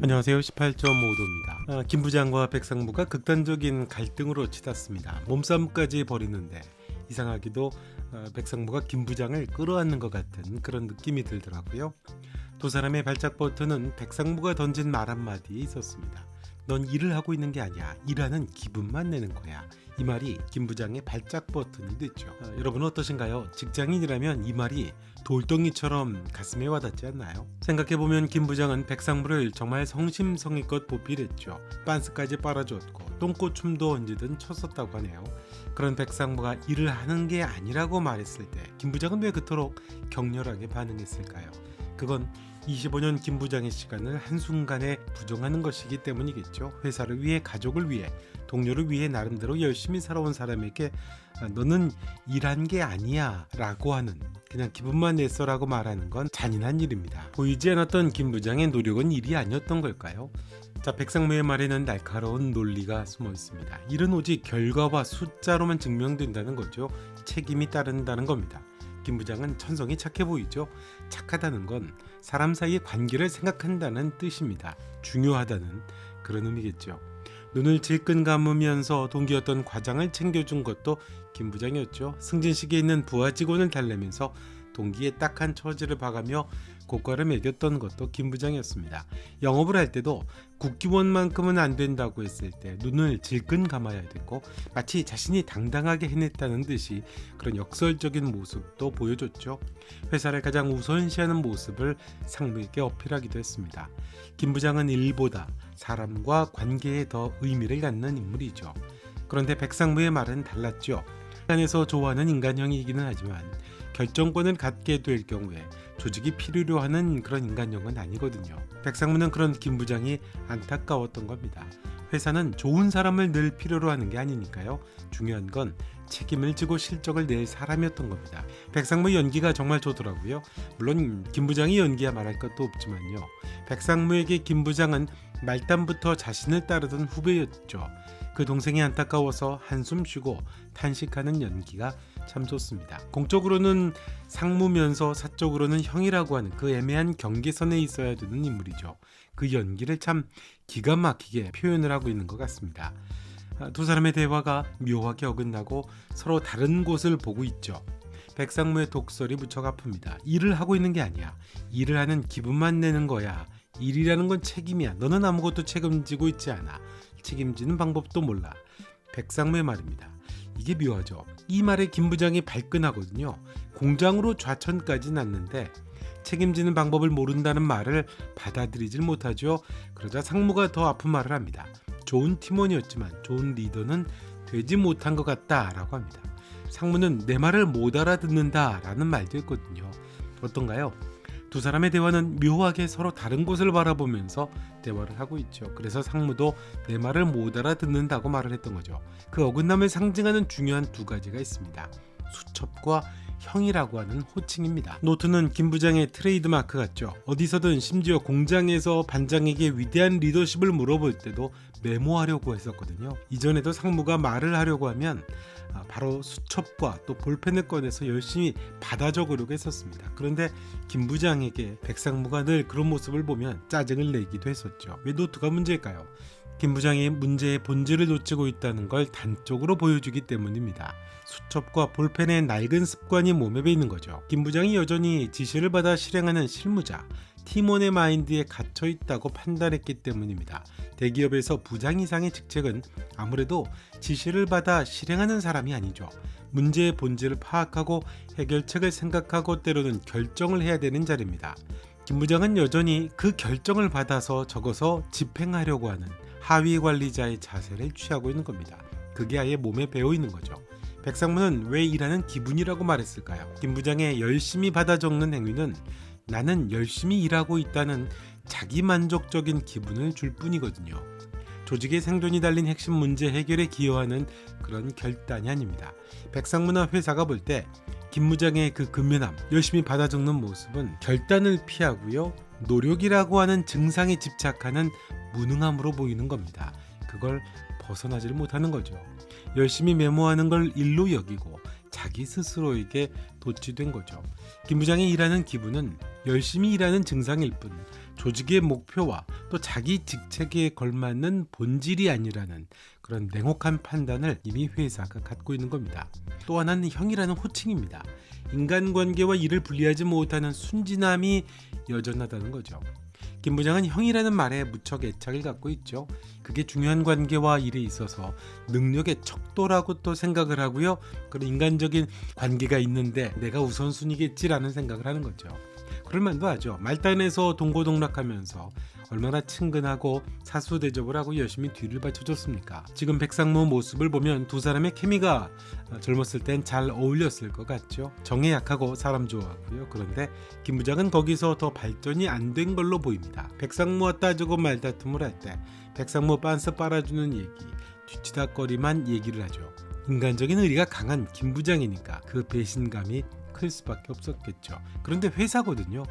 안녕하세요. 18.5도입니다. 김 부장과 백상무가 극단적인 갈등으로 치닫습니다. 몸싸움까지 벌이는데 이상하게도 백상무가 김 부장을 끌어안는 것 같은 그런 느낌이 들더라고요. 두 사람의 발작 버튼은 백상무가 던진 말 한마디에 있었습니다. 넌 일을 하고 있는 게 아니야. 일하는 기분만 내는 거야. 이 말이 김 부장의 발작 버튼이 됐죠. 여러분은 어떠신가요? 직장인이라면 이 말이 돌덩이처럼 가슴에 와닿지 않나요? 생각해보면 김 부장은 백상무를 정말 성심성의껏 보필했죠. 빤스까지 빨아줬고 똥꼬춤도 얹으든 쳤었다고 하네요. 그런 백상무가 일을 하는 게 아니라고 말했을 때 김 부장은 왜 그토록 격렬하게 반응했을까요? 그건 25년 김 부장의 시간을 한순간에 부정하는 것이기 때문이겠죠. 회사를 위해, 가족을 위해, 동료를 위해 나름대로 열심히 살아온 사람에게 너는 일한 게 아니야 라고 하는, 그냥 기분만 냈어 라고 말하는 건 잔인한 일입니다. 보이지 않았던 김 부장의 노력은 일이 아니었던 걸까요? 자, 백상무의 말에는 날카로운 논리가 숨어 있습니다. 일은 오직 결과와 숫자로만 증명된다는 거죠. 책임이 따른다는 겁니다. 김 부장은 천성이 착해 보이죠. 착하다는 건 사람 사이의 관계를 생각한다는 뜻입니다. 중요하다는 그런 의미겠죠. 눈을 질끈 감으면서 동기였던 과장을 챙겨준 것도 김 부장이었죠. 승진식에 있는 부하 직원을 달래면서 동기의 딱한 처지를 봐가며 고과를 매겼던 것도 김 부장이었습니다. 영업을 할 때도 국기원만큼은 안 된다고 했을 때 눈을 질끈 감아야 됐고, 마치 자신이 당당하게 해냈다는 듯이 그런 역설적인 모습도 보여줬죠. 회사를 가장 우선시하는 모습을 상무에게 어필하기도 했습니다. 김 부장은 일보다 사람과 관계에 더 의미를 갖는 인물이죠. 그런데 백상무의 말은 달랐죠. 안에서 좋아하는 인간형이기는 하지만 결정권을 갖게 될 경우에 조직이 필요로 하는 그런 인간형은 아니거든요. 백상무는 그런 김 부장이 안타까웠던 겁니다. 회사는 좋은 사람을 늘 필요로 하는 게 아니니까요. 중요한 건 책임을 지고 실적을 낼 사람이었던 겁니다. 백상무 연기가 정말 좋더라고요. 물론 김 부장이 연기야 말할 것도 없지만요. 백상무에게 김 부장은 말단부터 자신을 따르던 후배였죠. 그 동생이 안타까워서 한숨 쉬고 탄식하는 연기가 참 좋습니다. 공적으로는 상무면서 사적으로는 형이라고 하는 그 애매한 경계선에 있어야 되는 인물이죠. 그 연기를 참 기가 막히게 표현을 하고 있는 것 같습니다. 두 사람의 대화가 묘하게 어긋나고 서로 다른 곳을 보고 있죠. 백상무의 독설이 무척 아픕니다. 일을 하고 있는 게 아니야. 일을 하는 기분만 내는 거야. 일이라는 건 책임이야. 너는 아무것도 책임지고 있지 않아. 책임지는 방법도 몰라. 백상무의 말입니다. 이게 묘하죠. 이 말에 김 부장이 발끈하거든요. 공장으로 좌천까지 났는데 책임지는 방법을 모른다는 말을 받아들이질 못하죠. 그러자 상무가 더 아픈 말을 합니다. 좋은 팀원이었지만 좋은 리더는 되지 못한 것 같다라고 합니다. 상무는 내 말을 못 알아듣는다라는 말도 있거든요. 어떤가요? 두 사람의 대화는 묘하게 서로 다른 곳을 바라보면서 대화를 하고 있죠. 그래서 상무도 내 말을 못 알아듣는다고 말을 했던 거죠. 그 어긋남을 상징하는 중요한 두 가지가 있습니다. 수첩과 형이라고 하는 호칭입니다. 노트는 김 부장의 트레이드 마크 같죠. 어디서든, 심지어 공장에서 반장에게 위대한 리더십을 물어볼 때도 메모하려고 했었거든요. 이전에도 상무가 말을 하려고 하면 바로 수첩과 또 볼펜을 꺼내서 열심히 받아 적으려고 했었습니다. 그런데 김 부장에게 백상무가 늘 그런 모습을 보면 짜증을 내기도 했었죠. 왜 노트가 문제일까요? 김 부장이 문제의 본질을 놓치고 있다는 걸 단적으로 보여주기 때문입니다. 수첩과 볼펜의 낡은 습관이 몸에 배이는 거죠. 김 부장이 여전히 지시를 받아 실행하는 실무자, 팀원의 마인드에 갇혀 있다고 판단했기 때문입니다. 대기업에서 부장 이상의 직책은 아무래도 지시를 받아 실행하는 사람이 아니죠. 문제의 본질을 파악하고 해결책을 생각하고 때로는 결정을 해야 되는 자리입니다. 김 부장은 여전히 그 결정을 받아서 적어서 집행하려고 하는 하위 관리자의 자세를 취하고 있는 겁니다. 그게 아예 몸에 배어 있는 거죠. 백상무는 왜 일하는 기분이라고 말했을까요? 김 부장의 열심히 받아 적는 행위는 나는 열심히 일하고 있다는 자기만족적인 기분을 줄 뿐이거든요. 조직의 생존이 달린 핵심 문제 해결에 기여하는 그런 결단이 아닙니다. 백상무나 회사가 볼 때 김 부장의 그 근면함, 열심히 받아 적는 모습은 결단을 피하고요, 노력이라고 하는 증상에 집착하는 무능함으로 보이는 겁니다. 그걸 벗어나질 못하는 거죠. 열심히 메모하는 걸 일로 여기고 자기 스스로에게 도취된 거죠. 김 부장이 일하는 기분은 열심히 일하는 증상일 뿐 조직의 목표와 또 자기 직책에 걸맞는 본질이 아니라는 그런 냉혹한 판단을 이미 회사가 갖고 있는 겁니다. 또 하나는 형이라는 호칭입니다. 인간관계와 일을 분리하지 못하는 순진함이 여전하다는 거죠. 김 부장은 형이라는 말에 무척 애착을 갖고 있죠. 그게 중요한 관계와 일에 있어서 능력의 척도라고 또 생각을 하고요. 그런 인간적인 관계가 있는데 내가 우선순위겠지라는 생각을 하는 거죠. 그럴만도 하죠. 말단에서 동고동락하면서 얼마나 친근하고 사수대접을 하고 열심히 뒤를 받쳐줬습니까? 지금 백상무 모습을 보면 두 사람의 케미가 젊었을 땐 잘 어울렸을 것 같죠. 정에 약하고 사람 좋아하고요. 그런데 김 부장은 거기서 더 발전이 안 된 걸로 보입니다. 백상무와 따지고 말다툼을 할 때 백상무 빤스 빨아주는 얘기, 뒤치다거리만 얘기를 하죠. 인간적인 의리가 강한 김 부장이니까 그 배신감이 클 수밖에 없었겠죠. 그런데 회사거든요.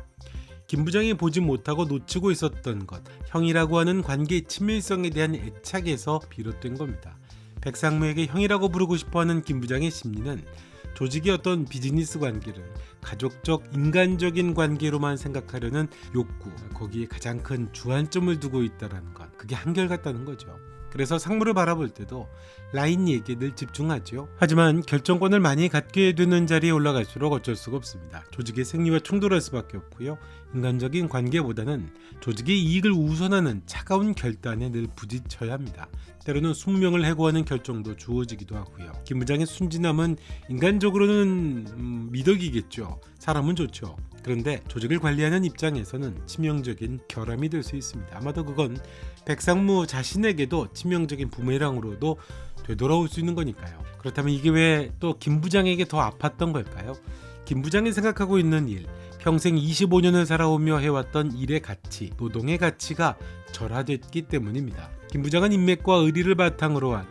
김 부장이 보지 못하고 놓치고 있었던 것, 형이라고 하는 관계의 친밀성에 대한 애착에서 비롯된 겁니다. 백상무에게 형이라고 부르고 싶어하는 김 부장의 심리는 조직의 어떤 비즈니스 관계를 가족적, 인간적인 관계로만 생각하려는 욕구, 거기에 가장 큰 주안점을 두고 있다는 것, 그게 한결같다는 거죠. 그래서 상무를 바라볼 때도 라인 얘기에 늘 집중하죠. 하지만 결정권을 많이 갖게 되는 자리에 올라갈수록 어쩔 수가 없습니다. 조직의 생리와 충돌할 수밖에 없고요. 인간적인 관계보다는 조직의 이익을 우선하는 차가운 결단에 늘 부딪혀야 합니다. 때로는 숙명을 해고하는 결정도 주어지기도 하고요. 김 부장의 순진함은 인간적으로는 미덕이겠죠. 사람은 좋죠. 그런데 조직을 관리하는 입장에서는 치명적인 결함이 될 수 있습니다. 아마도 그건 백상무 자신에게도 치명적인 부메랑으로도 되돌아올 수 있는 거니까요. 그렇다면 이게 왜 또 김 부장에게 더 아팠던 걸까요? 김 부장이 생각하고 있는 일, 평생 25년을 살아오며 해왔던 일의 가치, 노동의 가치가 절하됐기 때문입니다. 김 부장은 인맥과 의리를 바탕으로 한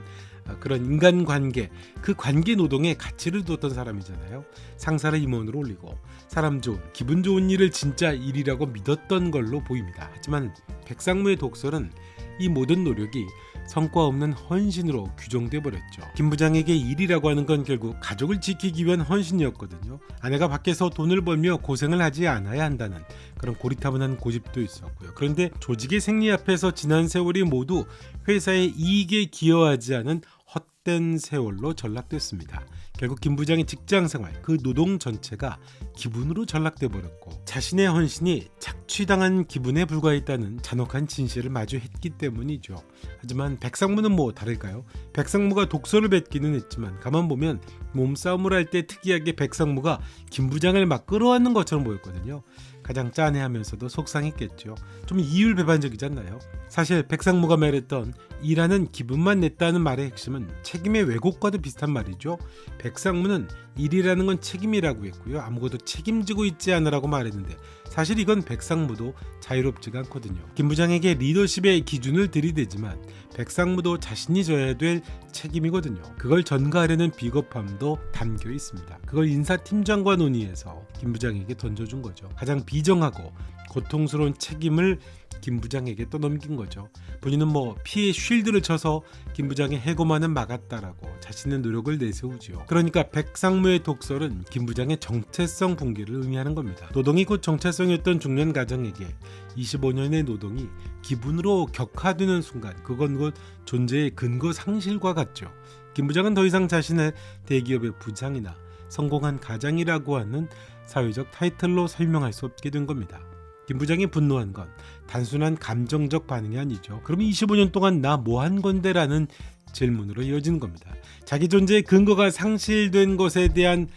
그런 인간관계, 그 관계 노동에 가치를 두었던 사람이잖아요. 상사를 임원으로 올리고 사람 좋은, 기분 좋은 일을 진짜 일이라고 믿었던 걸로 보입니다. 하지만 백상무의 독설은 이 모든 노력이 성과 없는 헌신으로 규정돼 버렸죠. 김 부장에게 일이라고 하는 건 결국 가족을 지키기 위한 헌신이었거든요. 아내가 밖에서 돈을 벌며 고생을 하지 않아야 한다는 그런 고리타분한 고집도 있었고요. 그런데 조직의 생리 앞에서 지난 세월이 모두 회사의 이익에 기여하지 않은 헛된 세월로 전락됐습니다. 결국 김 부장의 직장생활, 그 노동 전체가 기분으로 전락돼 버렸고 자신의 헌신이 착취당한 기분에 불과했다는 잔혹한 진실을 마주했기 때문이죠. 하지만 백상무는 뭐 다를까요? 백상무가 독설을 뱉기는 했지만 가만 보면 몸싸움을 할 때 특이하게 백상무가 김 부장을 막 끌어안는 것처럼 보였거든요. 가장 짠해하면서도 속상했겠죠. 좀 이율배반적이지 않나요? 사실 백상무가 말했던 일하는 기분만 냈다는 말의 핵심은 책임의 왜곡과도 비슷한 말이죠. 백상무는 일이라는 건 책임이라고 했고요. 아무것도 책임지고 있지 않으라고 말했는데 사실 이건 백상무도 자유롭지가 않거든요. 김 부장에게 리더십의 기준을 들이대지만 백상무도 자신이 져야 될 책임이거든요. 그걸 전가하려는 비겁함도 담겨 있습니다. 그걸 인사팀장과 논의해서 김 부장에게 던져준 거죠. 가장 비정하고 고통스러운 책임을 김 부장에게 또 넘긴 거죠. 본인은 뭐 피해 쉴드를 쳐서 김 부장의 해고만은 막았다라고 자신의 노력을 내세우죠. 그러니까 백상무의 독설은 김 부장의 정체성 붕괴를 의미하는 겁니다. 노동이 곧 정체성이었던 중년 가정에게 25년의 노동이 기분으로 격화되는 순간 그건 곧 존재의 근거 상실과 같죠. 김 부장은 더 이상 자신을 대기업의 부장이나 성공한 가장이라고 하는 사회적 타이틀로 설명할 수 없게 된 겁니다. 김 부장이 분노한 건 단순한 감정적 반응이 아니죠. 그럼 25년 동안 나 뭐 한 건데? 라는 질문으로 이어지는 겁니다. 자기 존재의 근거가 상실된 것에 대한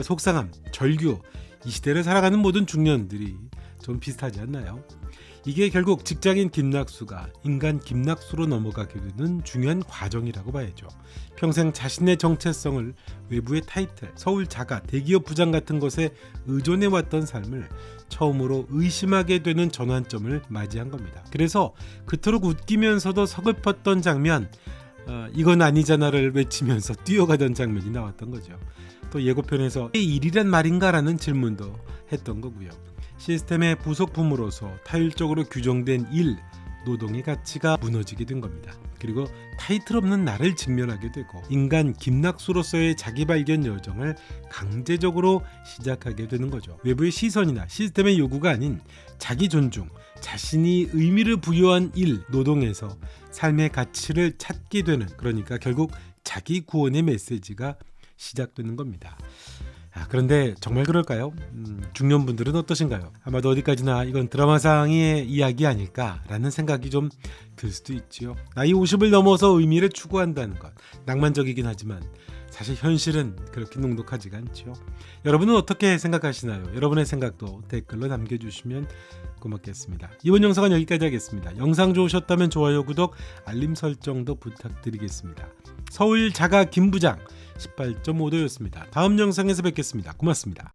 속상함, 절규, 이 시대를 살아가는 모든 중년들이 좀 비슷하지 않나요? 이게 결국 직장인 김낙수가 인간 김낙수로 넘어가게 되는 중요한 과정이라고 봐야죠. 평생 자신의 정체성을 외부의 타이틀, 서울 자가, 대기업 부장 같은 것에 의존해왔던 삶을 처음으로 의심하게 되는 전환점을 맞이한 겁니다. 그래서 그토록 웃기면서도 서글펐던 장면, 이건 아니잖아를 외치면서 뛰어가던 장면이 나왔던 거죠. 또 예고편에서 일이란 말인가라는 질문도 했던 거고요. 시스템의 부속품으로서 타율적으로 규정된 일, 노동의 가치가 무너지게 된 겁니다. 그리고 타이틀 없는 나를 직면하게 되고 인간 김낙수로서의 자기 발견 여정을 강제적으로 시작하게 되는 거죠. 외부의 시선이나 시스템의 요구가 아닌 자기 존중, 자신이 의미를 부여한 일, 노동에서 삶의 가치를 찾게 되는, 그러니까 결국 자기 구원의 메시지가 시작되는 겁니다. 그런데 정말 그럴까요? 중년분들은 어떠신가요? 아마도 어디까지나 이건 드라마상의 이야기 아닐까라는 생각이 좀 들 수도 있지요. 나이 50을 넘어서 의미를 추구한다는 것, 낭만적이긴 하지만 사실 현실은 그렇게 녹록하지가 않죠. 여러분은 어떻게 생각하시나요? 여러분의 생각도 댓글로 남겨주시면 고맙겠습니다. 이번 영상은 여기까지 하겠습니다. 영상 좋으셨다면 좋아요, 구독, 알림 설정도 부탁드리겠습니다. 서울 자가 김부장 18.5도였습니다. 다음 영상에서 뵙겠습니다. 고맙습니다.